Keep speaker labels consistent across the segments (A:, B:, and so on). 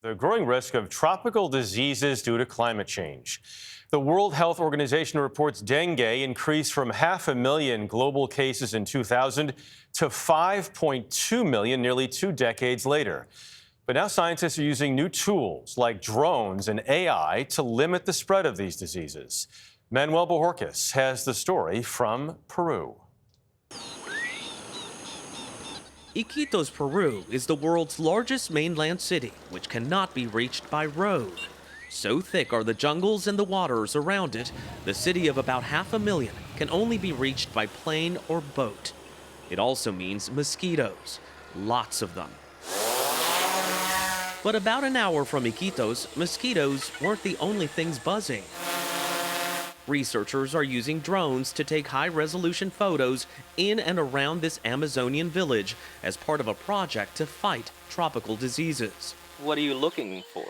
A: The growing risk of tropical diseases due to climate change. The World Health Organization reports dengue increased from 500,000 global cases in 2000 to 5.2 million nearly 2 decades later. But now scientists are using new tools like drones and AI to limit the spread of these diseases. Manuel Bojorquez has the story from Peru.
B: Iquitos, Peru is the world's largest mainland city, which cannot be reached by road. So thick are the jungles and the waters around it, the city of about 500,000 can only be reached by plane or boat. It also means mosquitoes, lots of them. But about an hour from Iquitos, mosquitoes weren't the only things buzzing. Researchers are using drones to take high-resolution photos in and around this Amazonian village as part of a project to fight tropical diseases.
C: What are you looking for?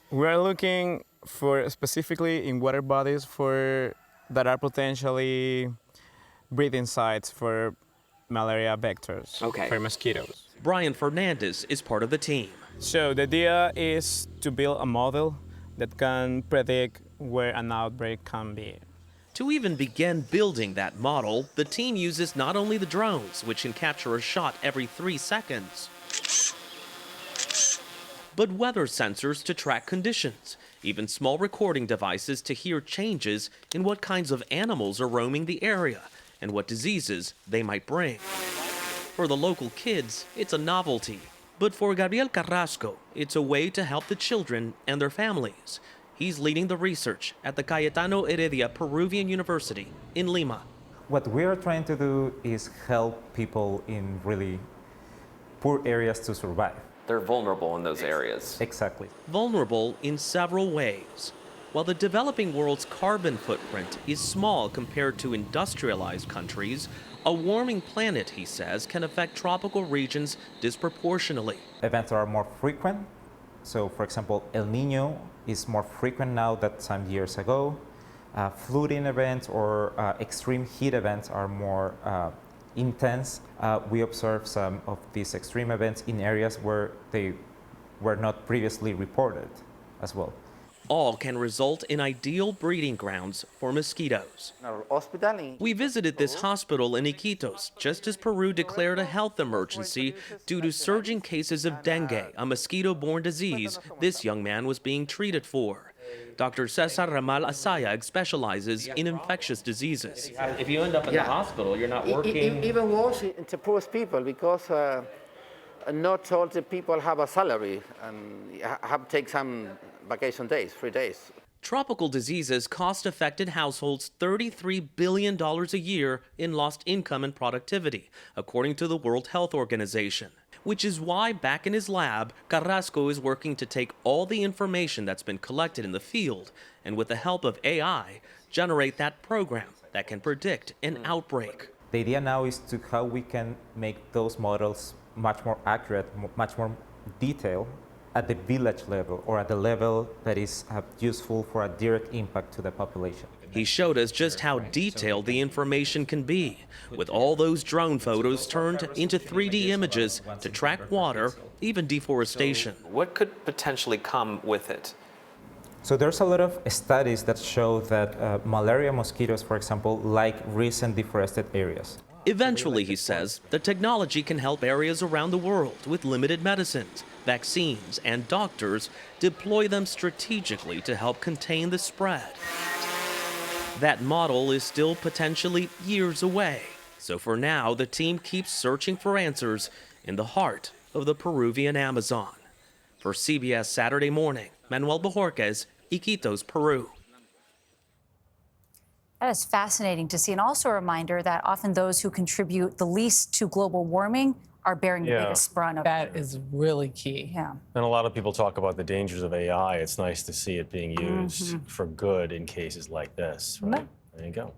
D: We're looking for specifically in water bodies that are potentially breeding sites for malaria vectors, for mosquitoes.
B: Brian Fernandez is part of the team.
D: So the idea is to build a model that can predict where an outbreak can be.
B: To even begin building that model, the team uses not only the drones, which can capture a shot every 3 seconds, but weather sensors to track conditions, even small recording devices to hear changes in what kinds of animals are roaming the area and what diseases they might bring. For the local kids, it's a novelty, but for Gabriel Carrasco, it's a way to help the children and their families. He's leading the research at the Cayetano Heredia Peruvian University in Lima.
E: What we are trying to do is help people in really poor areas to survive.
C: They're vulnerable in those areas.
E: Exactly.
B: Vulnerable in several ways. While the developing world's carbon footprint is small compared to industrialized countries, a warming planet, he says, can affect tropical regions disproportionately.
E: Events are more frequent. So, for example, El Niño is more frequent now than some years ago. Flooding events or extreme heat events are more intense. We observe some of these extreme events in areas where they were not previously reported as well.
B: All can result in ideal breeding grounds for mosquitoes. We visited this hospital in Iquitos just as Peru declared a health emergency due to surging cases of dengue, a mosquito-borne disease this young man was being treated for. Dr. Cesar Ramal Asayag specializes in infectious diseases.
C: If you end up in the hospital, you're not working.
F: Even worse to poor people, because not all the people have a salary and have to take some vacation days, 3 days.
B: Tropical diseases cost affected households $33 billion a year in lost income and productivity, according to the World Health Organization. Which is why, back in his lab, Carrasco is working to take all the information that's been collected in the field and, with the help of AI, generate that program that can predict an outbreak.
E: The idea now is to how we can make those models much more accurate, much more detailed at the village level or at the level that is useful for a direct impact to the population.
B: He showed us just how detailed the information can be, with all those drone photos turned into 3D images to track water, even deforestation.
C: What could potentially come with it?
E: So there's a lot of studies that show that malaria mosquitoes, for example, like recent deforested areas.
B: Eventually, he says, the technology can help areas around the world with limited medicines, vaccines, and doctors deploy them strategically to help contain the spread. That model is still potentially years away. So for now, the team keeps searching for answers in the heart of the Peruvian Amazon. For CBS Saturday Morning, Manuel Bojorquez, Iquitos, Peru.
G: That is fascinating to see, and also a reminder that often those who contribute the least to global warming are bearing the biggest brunt of it.
H: That is really key.
G: Yeah.
A: And a lot of people talk about the dangers of AI. It's nice to see it being used for good in cases like this, right? There you go.